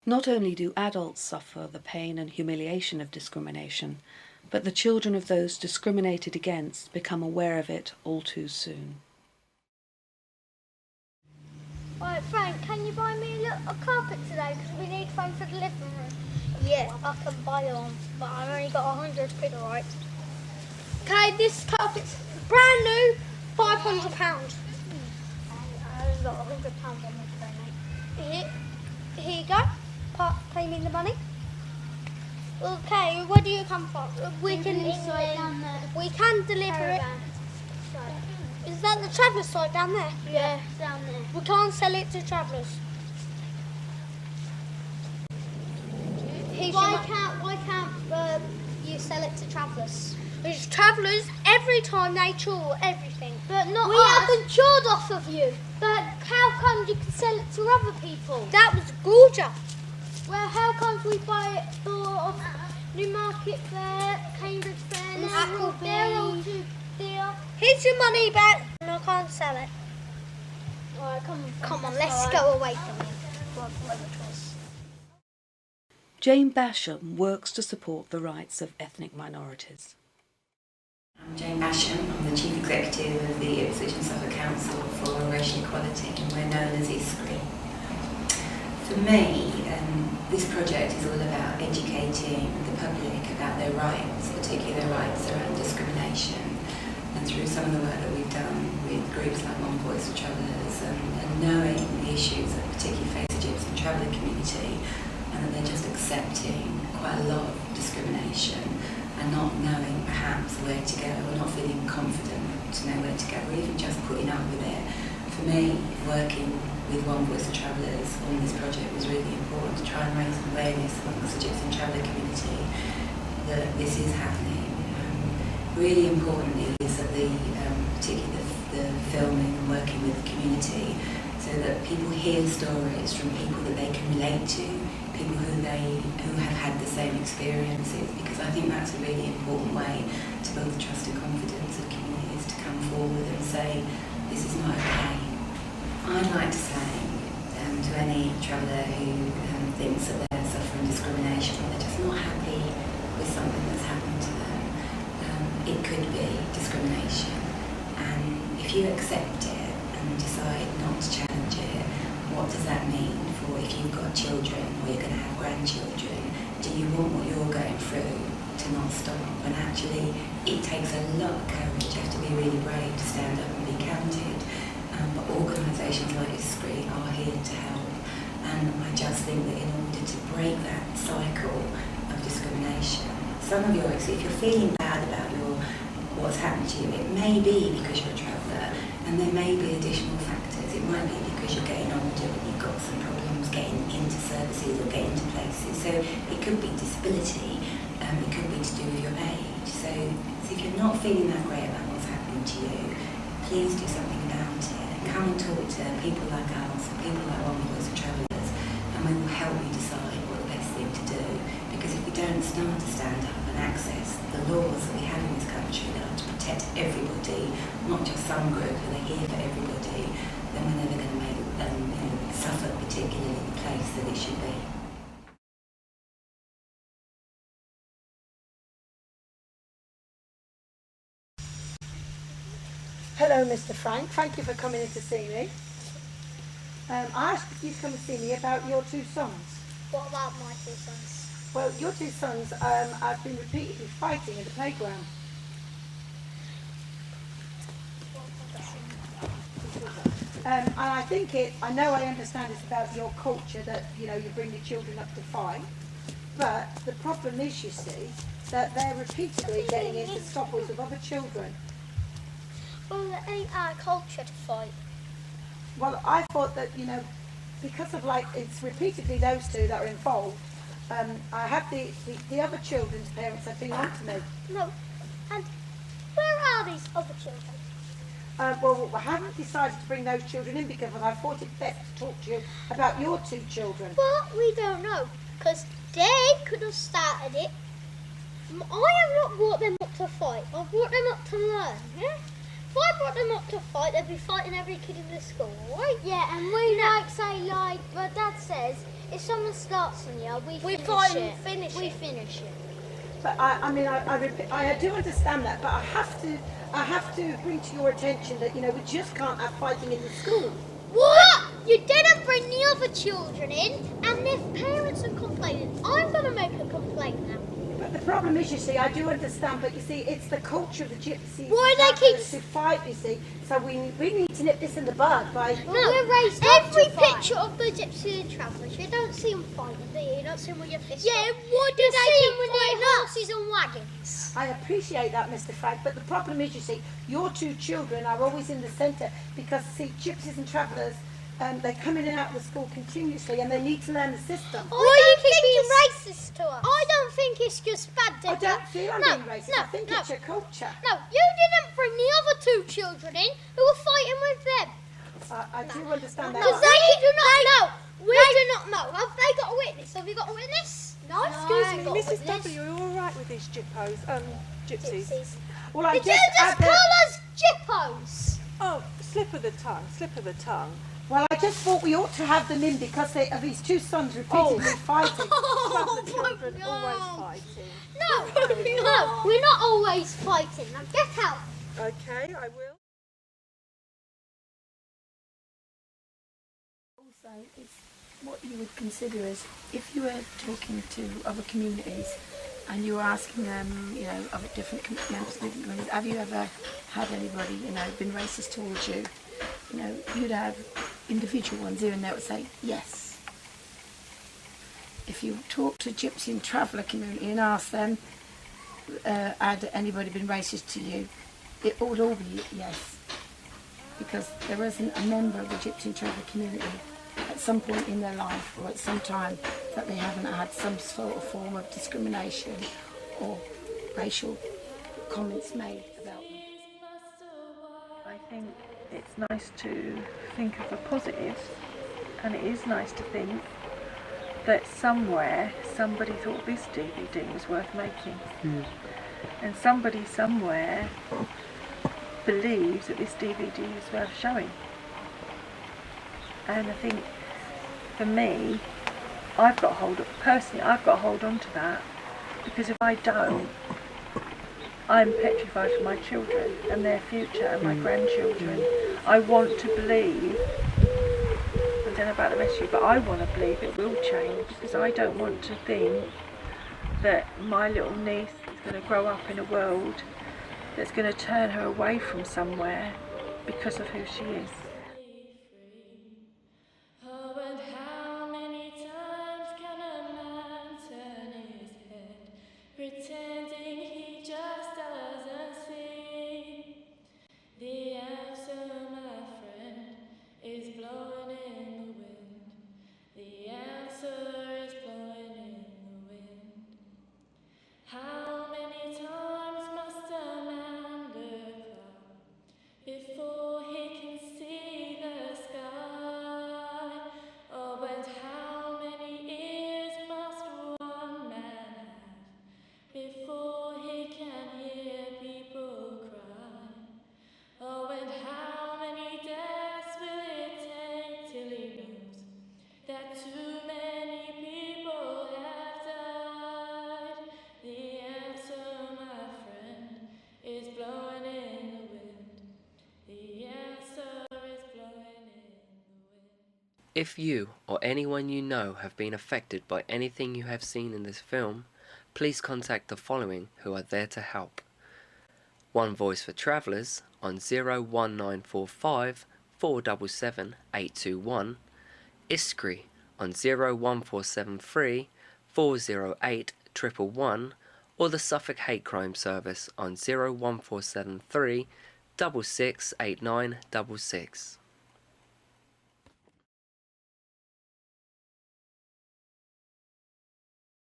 Not only do adults suffer the pain and humiliation of discrimination, but the children of those discriminated against become aware of it all too soon. Right, Frank, can you buy me a carpet today? Because we need one for the living room. Yeah, I can buy one, but I've only got 100 quid, alright? Okay, this carpet's brand new, £500. I've got £100 on me today, mate. Here you go. Pay me the money. Okay, where do you come from? We can deliver it. Is that the Travellers site down there? Yeah, down there. We can't sell it to Travellers. Why can't you sell it to Travellers? Because Travellers, every time they chaw everything. But not us. We haven't chawed off of you. But how come you can sell it to other people? That was gorgeous. Well, how come we buy it for Newmarket Fair, Cambridge Fair, they're all too dear. Here's your money back. I can't sell it. Alright, come on, let's go away from you. Jane Basham works to support the rights of ethnic minorities. I'm Jane Basham. I'm the Chief Executive of the Ipswich and Suffolk Council for Racial Equality, and we're known as ISCRI. For me, this project is all about educating the public about their rights, particularly their rights around discrimination. And through some of the work that we've done with groups like One Voice for Travellers and knowing the issues that particularly face the Gypsy traveller community, and that they're just accepting quite a lot of discrimination and not knowing perhaps where to go, or not feeling confident to know where to go, or even just putting up with it. For me, working with One Voice for Travellers on this project was really important to try and raise awareness amongst the Gypsy traveller community that this is happening. Really importantly is that particularly the filming and working with the community, so that people hear stories from people that they can relate to, people who have had the same experiences, because I think that's a really important way to build the trust and confidence of communities to come forward and say, this is not okay. I'd like to say to any traveller who thinks that they're suffering discrimination or they're just not happy with something that's happened to them, it could be discrimination. And if you accept it and decide not to challenge it, what does that mean for if you've got children or you're going to have grandchildren? Do you want what you're going through to not stop? And actually, it takes a lot of courage. You have to be really brave to stand up and be counted. But organisations like ISCRI are here to help. And I just think that in order to break that cycle of discrimination, some of if you're feeling bad about what's happened to you, it may be because you're a traveller, and there may be additional factors. It might be because you're getting older and you've got some problems getting into services or getting into places. So it could be disability, it could be to do with your age. So if you're not feeling that great about what's happening to you, please do something about it. And come and talk to people like us, people like One Voice for Travellers, and we will help you decide what the best thing to do. Because if we don't start to stand up and access the laws that we have in this country that are to protect everybody, not just some group, but they're here for everybody, then we're never going to make Suffolk particularly the place that it should be. Hello, Mr. Frank. Thank you for coming in to see me. I asked you to come and see me about your two sons. What about my two sons? Well, your two sons have been repeatedly fighting in the playground. And I think I understand it's about your culture that, you bring your children up to fight. But the problem is, you see, that they're repeatedly getting into scuffles with other children. Well, it ain't our culture to fight. Well, I thought that, because of it's repeatedly those two that are involved, I have the other children's parents have been on to me. No, and where are these other children? Well, I haven't decided to bring those children in because I thought it best to talk to you about your two children. But we don't know, because they could have started it. I have not brought them up to fight. I've brought them up to learn, yeah? If I brought them up to fight, they'd be fighting every kid in the school, right? Yeah, and we say, my dad says, if someone starts on you, we finish it. But I do understand that, but I have to bring to your attention that, we just can't have fighting in the school. What? You didn't bring the other children in, and if parents are complaining, I'm going to make a complaint now. But the problem is, you see, I do understand, but you see, it's the culture of the gypsies. Why they keep to fight, you see. So we need to nip this in the bud by. No, we're raised every picture of the gypsy and travellers, you don't see them fighting, do you? You don't see them with your fists. Yeah, what do they see with their horses and wagons? I appreciate that, Mr. Frank, but the problem is, you see, your two children are always in the centre because, see, gypsies and travellers, they come in and out of the school continuously and they need to learn the system. Why are you keep being racist to us? I don't think it's just bad, I don't feel I'm being racist. I think it's your culture. No, you didn't bring the other two children in who were fighting with them. I do understand that. Because they do not know. We do not know. Have they got a witness? Have you got a witness? No, Excuse me, Mrs. W, are you all right with these gypsies? Well, I Did you just call us gyppos? Oh, slip of the tongue. Well, I just thought we ought to have them in because of his two sons repeatedly fighting. The children always fighting. No, we're not always fighting. Now get out. Okay, I will. Also, it's what you would consider as if you were talking to other communities and you were asking them, other different members of different communities, have you ever had anybody, been racist towards you? You'd have individual ones here and there would say yes. If you talk to Gypsy and Traveller community and ask them, had anybody been racist to you, it would all be yes. Because there isn't a member of the Gypsy and Traveller community at some point in their life or at some time that they haven't had some sort of form of discrimination or racial comments made about them. I think it's nice to think of the positives, and it is nice to think that somewhere somebody thought this DVD was worth making, and somebody somewhere believes that this DVD is worth showing. And I think for me, I've got to hold on to that, because if I don't, I'm petrified for my children and their future and my grandchildren. I want to believe, I don't know about the rest of you, but I want to believe it will change, because I don't want to think that my little niece is going to grow up in a world that's going to turn her away from somewhere because of who she is. Pretending he just doesn't see. The answer, my friend, is blowing in the wind. The answer is blowing in the wind. How many times must a man look up before he can see the sky? Oh, and how many ears must one man have before he can hear people cry? Oh, and how many deaths will it take till he knows that too many people have died? The answer, my friend, is blowing in the wind. The answer is blowing in the wind. If you or anyone you know have been affected by anything you have seen in this film, please contact the following who are there to help. One Voice for Travellers on 01945 477 821, ISCRI on 01473 408 111, or the Suffolk Hate Crime Service on 01473 668966.